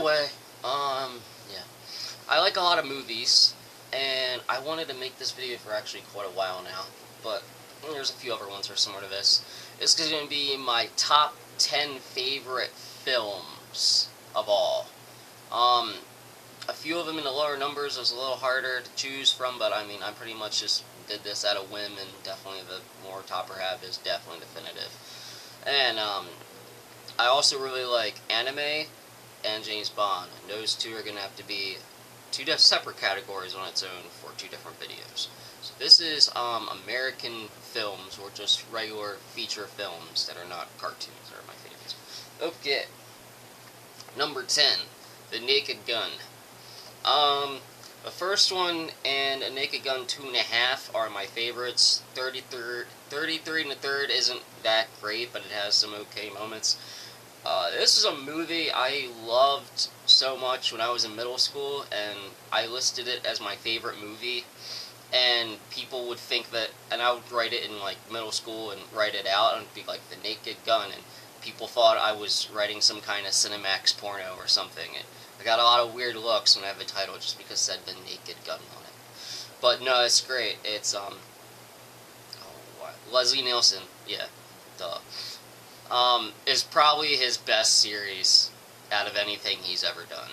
anyway, yeah. I like a lot of movies, and I wanted to make this video for actually quite a while now, but there's a few other ones that are similar to this. This is going to be my top 10 favorite films of all. A few of them in the lower numbers was a little harder to choose from, but I mean, I pretty much just did this at a whim, and definitely the more top I have is definitely definitive. And, I also really like anime and James Bond, and those two are going to have to be two separate categories on its own for two different videos. So this is American films, or just regular feature films that are not cartoons, that are my favorites. Okay, number 10, The Naked Gun. The first one and A Naked Gun 2.5 are my favorites. 33 and a third isn't that great, but it has some okay moments. This is a movie I loved so much when I was in middle school, and I listed it as my favorite movie, and people would think that, and I would write it in like middle school and write it out, and it'd be like The Naked Gun, and people thought I was writing some kind of Cinemax porno or something. And I got a lot of weird looks when I have a title just because it said The Naked Gun on it. But no, it's great. It's, Leslie Nielsen, yeah, duh. Is probably his best series out of anything he's ever done.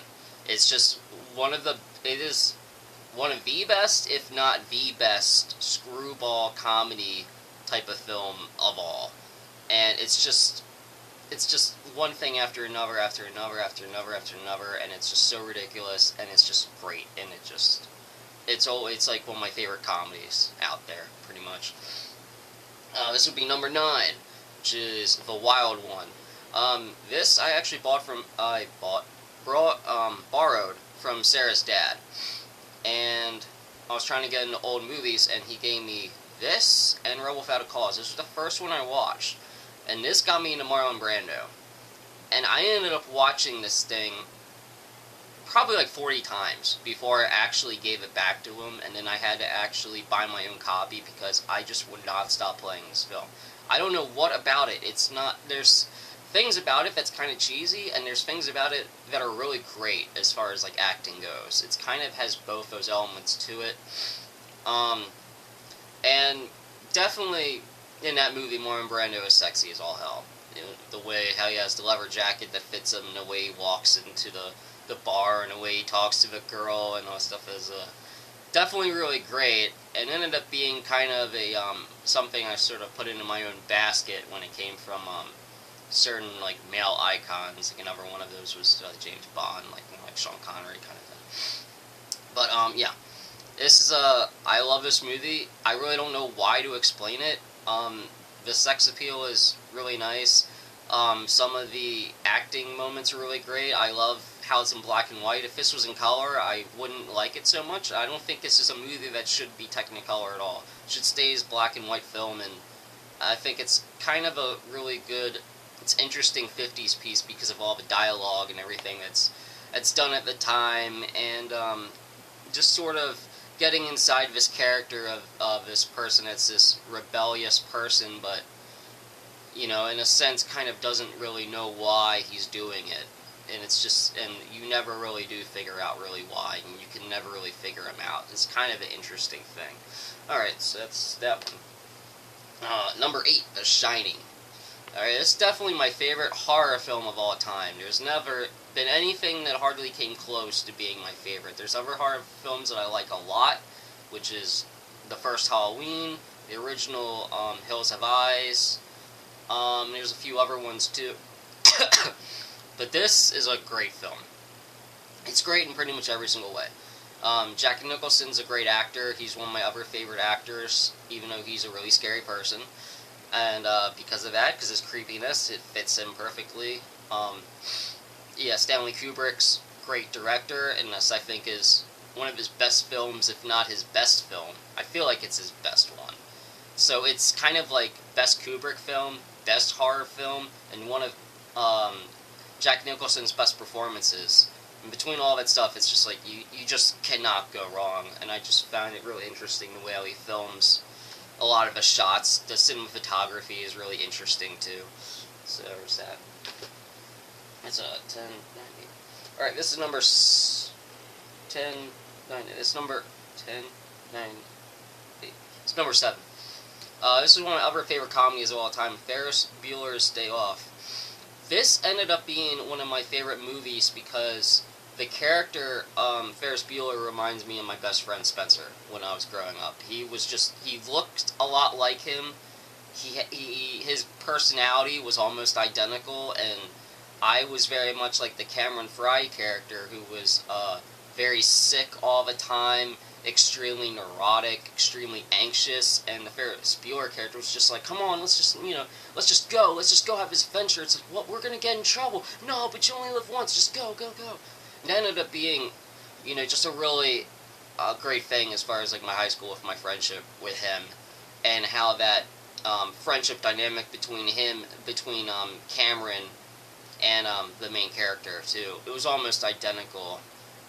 It's just it is one of the best, if not the best, screwball comedy type of film of all. And it's just one thing after another, after another, after another, after another, and it's just so ridiculous, and it's just great, and it's like one of my favorite comedies out there, pretty much. This would be number 9, which is The Wild One. This I actually borrowed from Sarah's dad, and I was trying to get into old movies, and he gave me this and Rebel Without a Cause. This was the first one I watched, and this got me into Marlon Brando. And I ended up watching this thing probably like 40 times before I actually gave it back to him, and then I had to actually buy my own copy because I just would not stop playing this film. I don't know what about it. There's things about it that's kind of cheesy, and there's things about it that are really great as far as like acting goes. It's kind of has both those elements to it. And definitely in that movie, Marlon Brando is sexy as all hell. You know, the way how he has the leather jacket that fits him, and the way he walks into the bar, and the way he talks to the girl, and all that stuff is definitely really great, and ended up being kind of a something I sort of put into my own basket when it came from certain like male icons. Like another one of those was James Bond, like Sean Connery kind of thing. But yeah, this is I love this movie. I really don't know why to explain it. The sex appeal is really nice. Some of the acting moments are really great. I love how it's in black and white. If this was in color, I wouldn't like it so much. I don't think this is a movie that should be Technicolor at all. It should stay as black and white film, and I think it's kind of a really good, it's interesting 50s piece because of all the dialogue and everything that's done at the time, and just sort of getting inside this character of this person that's this rebellious person, but, you know, in a sense, kind of doesn't really know why he's doing it. And it's just, and you never really do figure out really why, and you can never really figure him out. It's kind of an interesting thing. Alright, so that's that one. Number 8, The Shining. Alright, it's definitely my favorite horror film of all time. There's never been anything that hardly came close to being my favorite. There's other horror films that I like a lot, which is the first Halloween, the original Hills Have Eyes. There's a few other ones too. But this is a great film. It's great in pretty much every single way. Jack Nicholson's a great actor. He's one of my other favorite actors, even though he's a really scary person. And because of that, because his creepiness, it fits him perfectly. Yeah, Stanley Kubrick's great director, and this, I think, is one of his best films, if not his best film. I feel like it's his best one. So it's kind of like best Kubrick film, best horror film, and one of Jack Nicholson's best performances. And between all that stuff, it's just like, you just cannot go wrong, and I just found it really interesting the way how he films a lot of his shots. The cinematography is really interesting, too. So, there's that. That's a 10, 90. Alright, this is number 10, 9, it's number 10, 9, 8. It's number 7. This is one of my other favorite comedies of all time, Ferris Bueller's Day Off. This ended up being one of my favorite movies because the character, Ferris Bueller, reminds me of my best friend Spencer when I was growing up. He looked a lot like him. His personality was almost identical, and I was very much like the Cameron Fry character, who was very sick all the time, extremely neurotic, extremely anxious, and the Ferris Bueller character was just like, come on, let's just go have this adventure. It's like, what, we're gonna get in trouble. No, but you only live once, just go. And that ended up being, just a really great thing as far as like my high school with my friendship with him, and how that friendship dynamic between Cameron and the main character too. It was almost identical,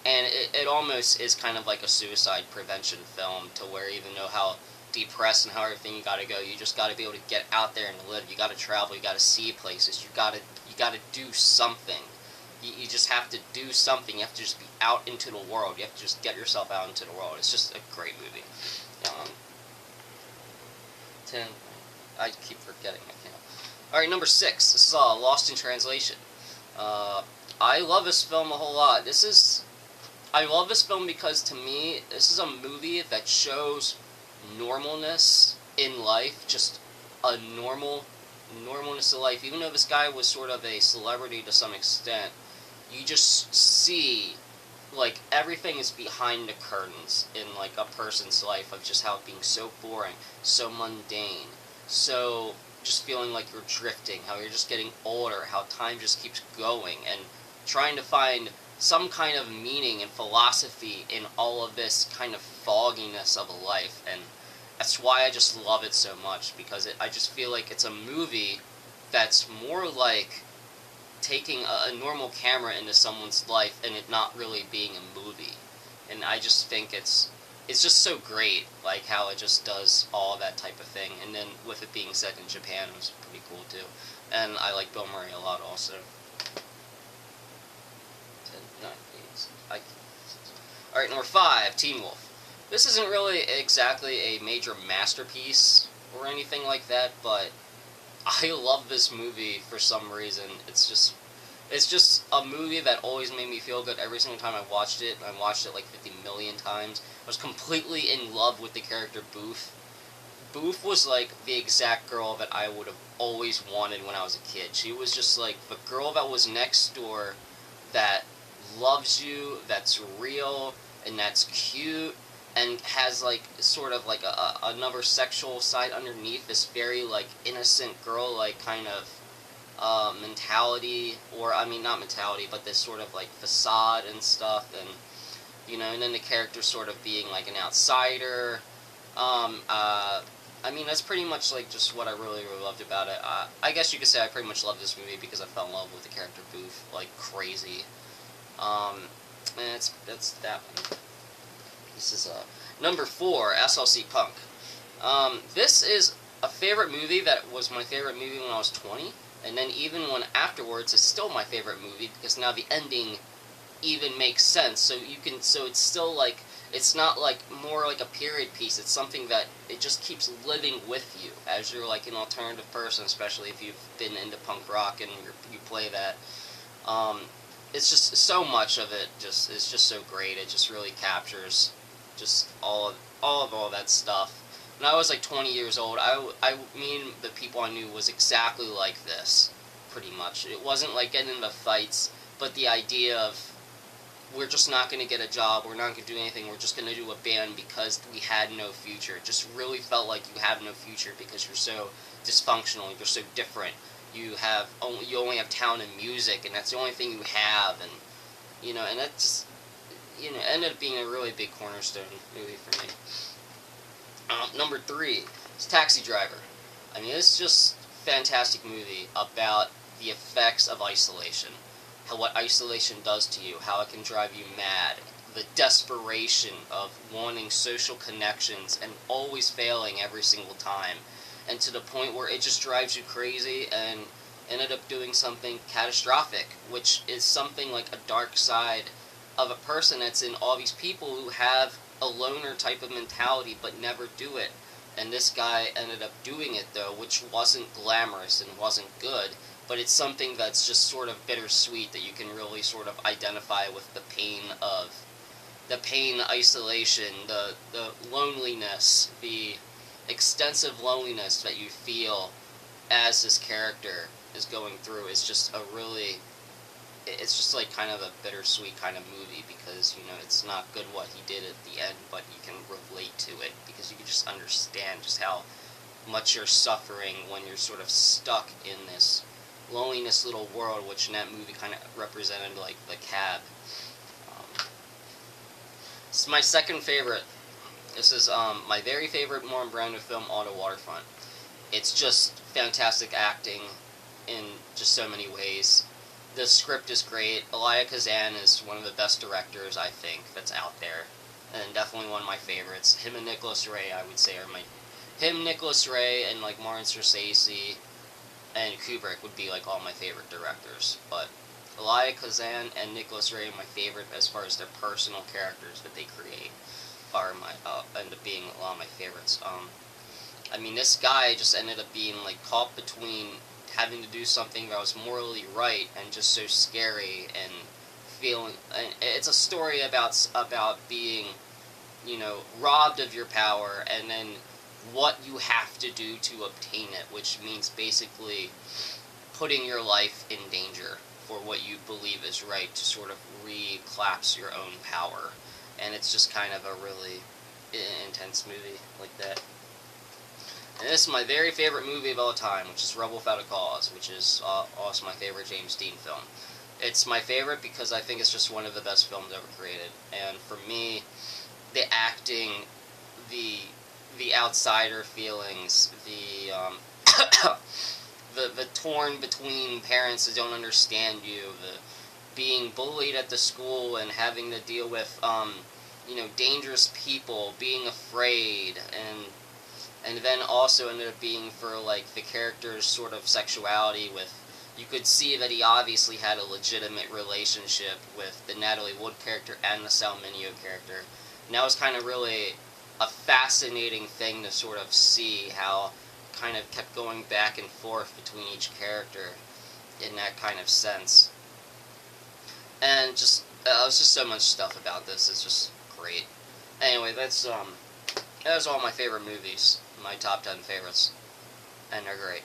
and it almost is kind of like a suicide prevention film, to where even though how depressed and how everything you gotta go, you just gotta be able to get out there and live. You gotta travel. You gotta see places. You gotta do something. You just have to do something. You have to just be out into the world. You have to just get yourself out into the world. It's just a great movie. 10. I keep forgetting my count. Alright, number 6. This is Lost in Translation. I love this film a whole lot. I love this film because, to me, this is a movie that shows normalness in life. Just a normalness of life. Even though this guy was sort of a celebrity to some extent, you just see, like, everything is behind the curtains in, like, a person's life, of just how it being so boring, so mundane, so just feeling like you're drifting, how you're just getting older, how time just keeps going, and trying to find some kind of meaning and philosophy in all of this kind of fogginess of a life. And that's why I just love it so much, because I just feel like it's a movie that's more like taking a normal camera into someone's life and it not really being a movie. And I just think it's just so great, like how it just does all that type of thing. And then with it being set in Japan, it was pretty cool too. And I like Bill Murray a lot also. 10, 9, 8. Alright, number 5, Teen Wolf. This isn't really exactly a major masterpiece or anything like that, but I love this movie for some reason. It's just a movie that always made me feel good every single time I watched it. I watched it like 50 million times. I was completely in love with the character Booth. Booth was like the exact girl that I would have always wanted when I was a kid. She was just like the girl that was next door, that loves you, that's real, and that's cute, and has like sort of like another sexual side underneath, this very like innocent girl like kind of mentality, or I mean not mentality, but this sort of like facade and stuff, and and then the character sort of being like an outsider. I mean, that's pretty much like just what I really loved about it. I guess you could say I pretty much loved this movie because I fell in love with the character Booth like crazy. And that's that one. This is number 4, SLC Punk. This is a favorite movie that was my favorite movie when I was 20, and then even when afterwards, it's still my favorite movie because now the ending even makes sense. So it's still like, it's not like more like a period piece. It's something that it just keeps living with you as you're like an alternative person, especially if you've been into punk rock and you play that. It's just so much of it is just so great. It just really captures just all of that stuff. When I was like 20 years old, me and the people I knew was exactly like this, pretty much. It wasn't like getting into fights, but the idea of we're just not going to get a job, we're not going to do anything, we're just going to do a band because we had no future. It just really felt like you have no future because you're so dysfunctional, you're so different. You only have talent in music, and that's the only thing you have, and and that just ended up being a really big cornerstone movie for me. Number 3 is Taxi Driver. I mean, it's just a fantastic movie about the effects of isolation, what isolation does to you, how it can drive you mad, the desperation of wanting social connections and always failing every single time, and to the point where it just drives you crazy, and ended up doing something catastrophic, which is something like a dark side of a person that's in all these people who have a loner type of mentality but never do it. And this guy ended up doing it, though, which wasn't glamorous and wasn't good, but it's something that's just sort of bittersweet that you can really sort of identify with the pain, isolation, the loneliness, the extensive loneliness that you feel as this character is going through. Is just a really, it's just like kind of a bittersweet kind of movie, because, you know, it's not good what he did at the end, but you can relate to it because you can just understand just how much you're suffering when you're sort of stuck in this loneliness little world, which in that movie kind of represented like the cab. This is my second favorite. This is my very favorite Marlon Brando film, On the Waterfront. It's just fantastic acting in just so many ways. The script is great. Elia Kazan is one of the best directors, I think, that's out there, and definitely one of my favorites. Him and Nicholas Ray, I would say, are my... Him, Nicholas Ray, and like Martin Scorsese and Kubrick would be like all my favorite directors. But Elia Kazan and Nicholas Ray are my favorite as far as their personal characters that they create. Are my end up being a lot of my favorites. I mean, this guy just ended up being like caught between having to do something that was morally right and just so scary and feeling. And it's a story about being, you know, robbed of your power and then what you have to do to obtain it, which means basically putting your life in danger for what you believe is right to sort of re-collapse your own power. And it's just kind of a really intense movie like that. And this is my very favorite movie of all time, which is Rebel Without a Cause, which is also my favorite James Dean film. It's my favorite because I think it's just one of the best films ever created. And for me, the acting, the outsider feelings, the torn between parents that don't understand you, the being bullied at the school and having to deal with, you know, dangerous people, being afraid, and then also ended up being for, like, the character's sort of sexuality with, you could see that he obviously had a legitimate relationship with the Natalie Wood character and the Sal Mineo character. And that was kind of really a fascinating thing to sort of see how kind of kept going back and forth between each character in that kind of sense. And just, there's just so much stuff about this. It's just great. Anyway, that's all my favorite movies. My top 10 favorites. And they're great.